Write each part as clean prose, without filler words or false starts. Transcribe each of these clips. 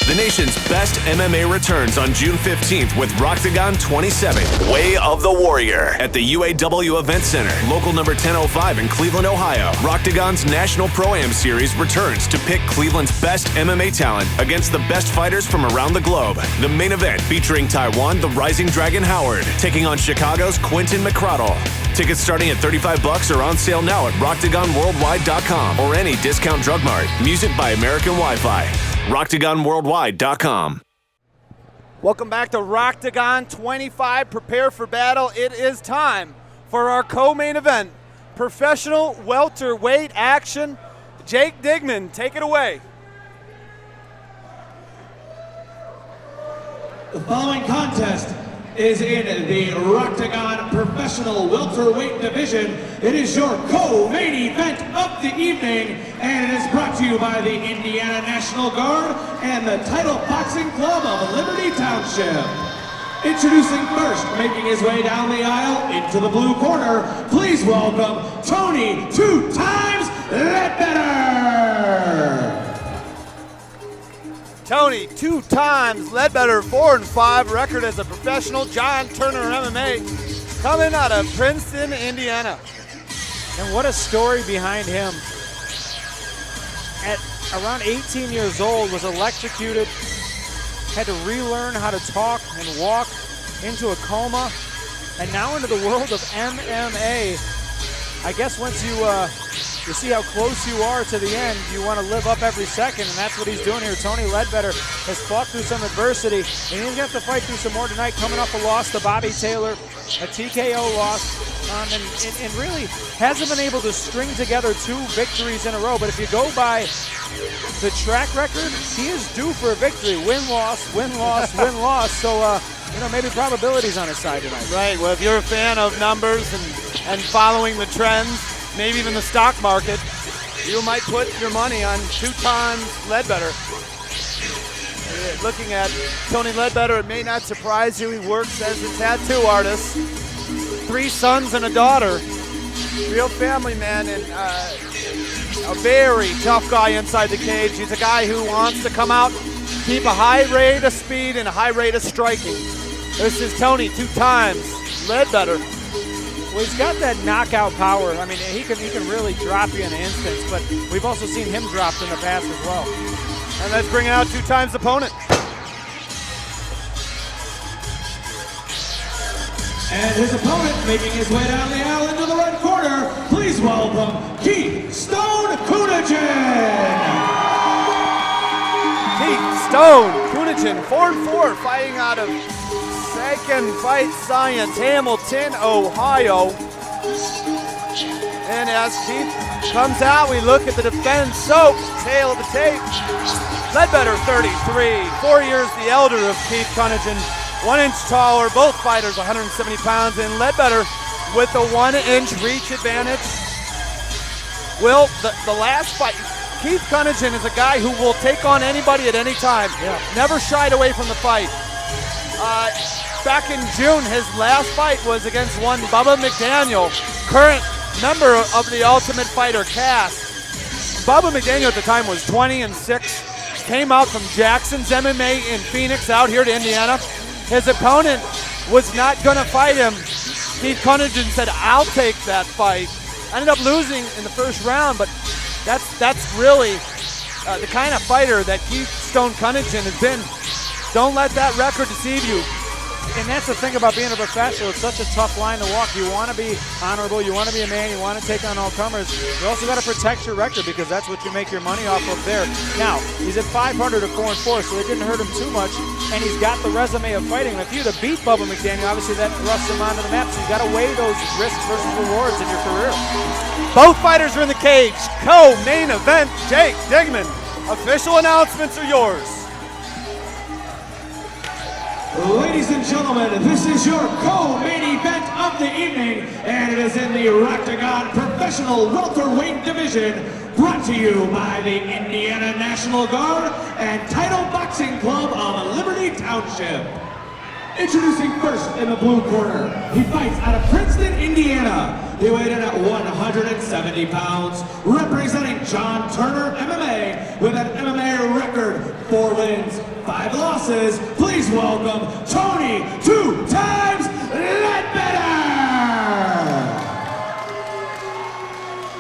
The nation's best MMA returns on June 15th with ROCKTAGON XXV, Way of the Warrior, at the UAW Event Center, local number 1005 in Cleveland, Ohio. ROCKTAGON's National Pro-Am Series returns to pick Cleveland's best MMA talent against the best fighters from around the globe. The main event featuring Taiwan, the Rising Dragon Howard, taking on Chicago's Quinton McCradle. Tickets starting at $35 are on sale now at ROCKTAGONWorldwide.com or any discount drug mart. Music by American Wi-Fi. ROCKTAGONWorldwide.com. Welcome back to ROCKTAGON 25. Prepare for battle. It is time for our co-main event. Professional welterweight action. Jake Digman, take it away. The following contest is in the ROCKTAGON Professional Welterweight Division. It is your co-main event of the evening, and it is brought to you by the Indiana National Guard and the Title Boxing Club of Liberty Township. Introducing first, making his way down the aisle into the blue corner, please welcome Tony 2 times Ledbetter. Tony, 2 times Ledbetter, 4-5 record as a professional. John Turner MMA, coming out of Princeton, Indiana. And what a story behind him. At around 18 years old, was electrocuted, had to relearn how to talk and walk, into a coma, and now into the world of MMA. I guess once you see how close you are to the end, you want to live up every second, and that's what he's doing here. Tony Ledbetter has fought through some adversity, and he's going to have to fight through some more tonight, coming off a loss to Bobby Taylor, a TKO loss, and really hasn't been able to string together 2 victories in a row. But if you go by the track record, he is due for a victory. Win-loss, win-loss, win-loss. So, maybe probability's on his side tonight. Right, well, if you're a fan of numbers and following the trends, maybe even the stock market, you might put your money on 2 times Ledbetter. Looking at Tony Ledbetter, it may not surprise you, he works as a tattoo artist. 3 sons and a daughter. Real family man, and a very tough guy inside the cage. He's a guy who wants to come out, keep a high rate of speed and a high rate of striking. This is Tony 2 times Ledbetter. Well, he's got that knockout power. I mean, he can really drop you in an instant, but we've also seen him dropped in the past as well. And let's bring out 2 times opponent. And his opponent, making his way down the aisle into the red corner, please welcome Keith Stone Cunagin. Keith Stone Cunagin, 4-4, fighting out of Second Fight Science, Hamilton, Ohio. And as Keith comes out, we look at the defense. So, tail of the tape. Ledbetter, 33, 4 years the elder of Keith Cunagin. 1 inch taller, both fighters 170 pounds, and Ledbetter with a 1 inch reach advantage. Will, the last fight, Keith Cunagin is a guy who will take on anybody at any time. Yeah. Never shied away from the fight. Back in June, his last fight was against one Bubba McDaniel, current member of the Ultimate Fighter cast. Bubba McDaniel at the time was 20-6, came out from Jackson's MMA in Phoenix out here to Indiana. His opponent was not gonna fight him. Keith Cunagin said, "I'll take that fight." Ended up losing in the first round, but that's really the kind of fighter that Keith Stone Cunagin has been. Don't let that record deceive you. And that's the thing about being a professional. It's such a tough line to walk. You want to be honorable. You want to be a man. You want to take on all comers. You also got to protect your record because that's what you make your money off of there. Now, he's at 500 at 4-4, so it didn't hurt him too much. And he's got the resume of fighting. And if you'd have beat Bubba McDaniel, obviously that thrusts him onto the map. So you got to weigh those risks versus rewards in your career. Both fighters are in the cage. Co-main event, Jake Digman. Official announcements are yours. Ladies and gentlemen, this is your co-main event of the evening, and it is in the ROCKTAGON Professional Welterweight Division, brought to you by the Indiana National Guard and Title Boxing Club of Liberty Township. Introducing first in the blue corner, he fights out of Princeton, Indiana, He weighed in at 170 pounds, representing John Turner MMA with an MMA record, 4 wins, 5 losses. Please welcome Tony 2 times Ledbetter!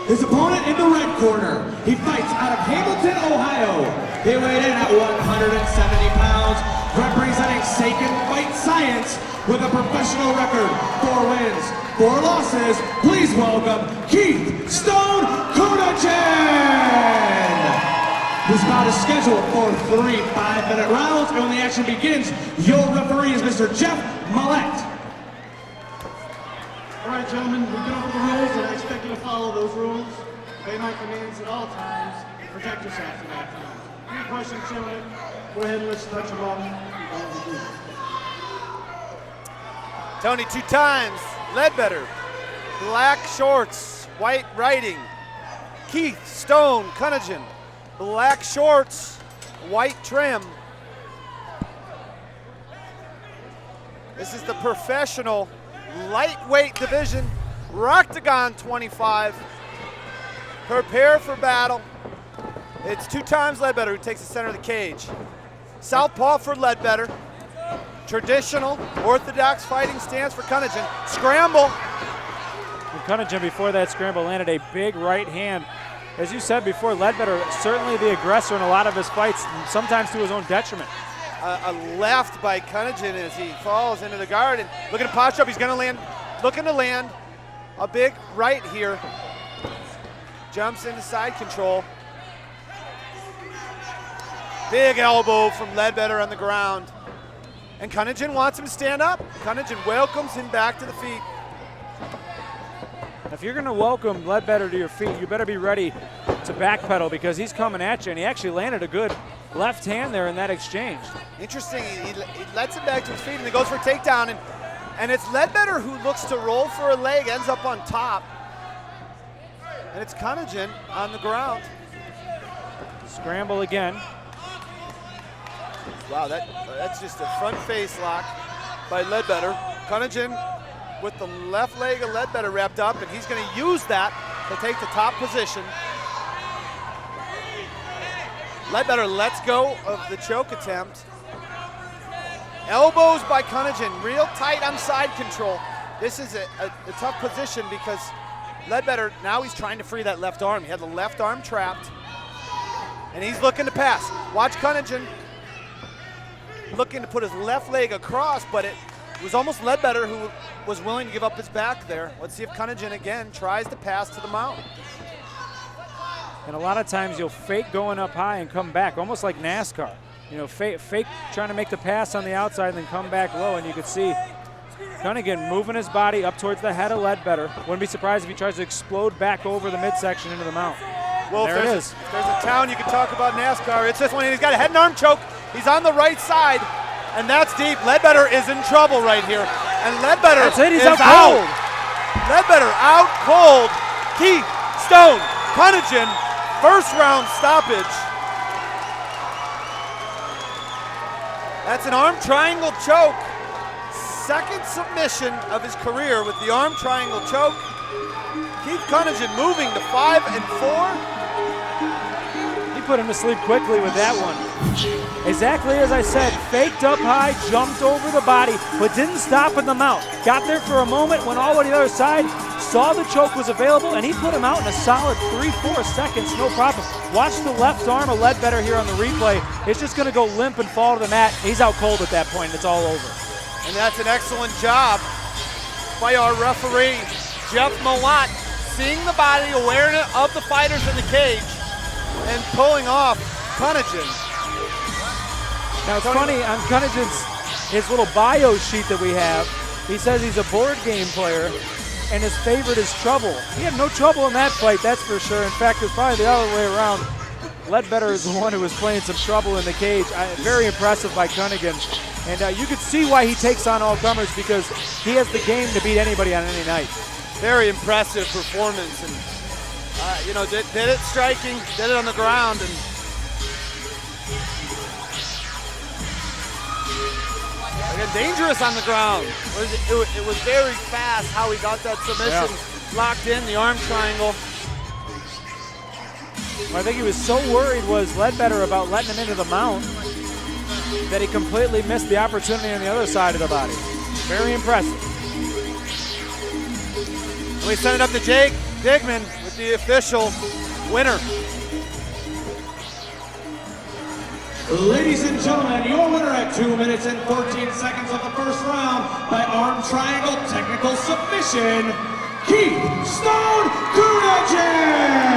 His opponent in the red corner, he fights out of Hamilton, Ohio. He weighed in at 170 pounds, representing Sacred Fight Science with a professional record, 4 wins, 4 losses. Please welcome Keith Stone Cunagin! This bout is scheduled for 3 5-minute rounds, and when the action begins, your referee is Mr. Jeff Millett. All right, gentlemen, we've been over the rules, and I expect you to follow those rules. Obey my commands at all times, and protect yourself at all times. Any questions, gentlemen? Go ahead and let's touch them up. Tony 2 times Ledbetter, black shorts, white writing. Keith Stone Cunagin, black shorts, white trim. This is the professional lightweight division, ROCKTAGON 25. Prepare for battle. It's 2 times Ledbetter who takes the center of the cage. Southpaw for Ledbetter. Traditional, orthodox fighting stance for Cunagin. Scramble. And Cunagin, before that scramble, landed a big right hand. As you said before, Ledbetter certainly the aggressor in a lot of his fights, sometimes to his own detriment. A left by Cunagin as he falls into the guard, and looking to posture up. He's going to land, looking to land a big right here. Jumps into side control. Big elbow from Ledbetter on the ground. And Cunagin wants him to stand up. Cunagin welcomes him back to the feet. If you're going to welcome Ledbetter to your feet, you better be ready to backpedal because he's coming at you, and he actually landed a good left hand there in that exchange. Interesting, he lets him back to his feet and he goes for a takedown, and it's Ledbetter who looks to roll for a leg, ends up on top. And it's Cunagin on the ground. Scramble again. Wow, that's just a front face lock by Ledbetter. Cunagin with the left leg of Ledbetter wrapped up, and he's going to use that to take the top position. Ledbetter lets go of the choke attempt. Elbows by Cunagin, real tight on side control. This is a tough position because Ledbetter, now he's trying to free that left arm. He had the left arm trapped, and he's looking to pass. Watch Cunagin looking to put his left leg across, but it was almost Ledbetter who was willing to give up his back there. Let's see if Cunagin again tries to pass to the mount. And a lot of times you'll fake going up high and come back, almost like NASCAR. You know, fake trying to make the pass on the outside and then come back low, and you could see Cunagin moving his body up towards the head of Ledbetter. Wouldn't be surprised if he tries to explode back over the midsection into the mount. Well, there it is. If there's a town you can talk about NASCAR, it's this one. He's got a head and arm choke. He's on the right side, and that's deep. Ledbetter is in trouble right here, and Ledbetter He's is out cold. Ledbetter out cold. Keith Stone Cunagin, first round stoppage. That's an arm triangle choke. Second submission of his career with the arm triangle choke. Keith Cunagin moving to 5-4. He put him to sleep quickly with that one. Exactly as I said, faked up high, jumped over the body, but didn't stop in the mount. Got there for a moment, went all the way to the other side, saw the choke was available, and he put him out in a solid 3-4 seconds, no problem. Watch the left arm of Ledbetter here on the replay. It's just gonna go limp and fall to the mat. He's out cold at that point, it's all over. And that's an excellent job by our referee, Jeff Millett, seeing the body awareness of the fighters in the cage and pulling off Cunagin. Now it's funny, on Cunagin's his little bio sheet that we have, he says he's a board game player and his favorite is trouble. He had no trouble in that fight, that's for sure. In fact, it was probably the other way around. Ledbetter is the one who was playing some trouble in the cage. Very impressive by Cunagin. And you could see why he takes on all comers, because he has the game to beat anybody on any night. Very impressive performance, and you know, did it striking, did it on the ground, and again, dangerous on the ground. It was very fast how he got that submission locked in, the arm triangle. I think he was so worried was Ledbetter about letting him into the mount that he completely missed the opportunity on the other side of the body. Very impressive. We send it up to Jake Digman with the official winner. Ladies and gentlemen, your winner at 2 minutes and 14 seconds of the first round by arm triangle technical submission, Keith Stone Cunagin!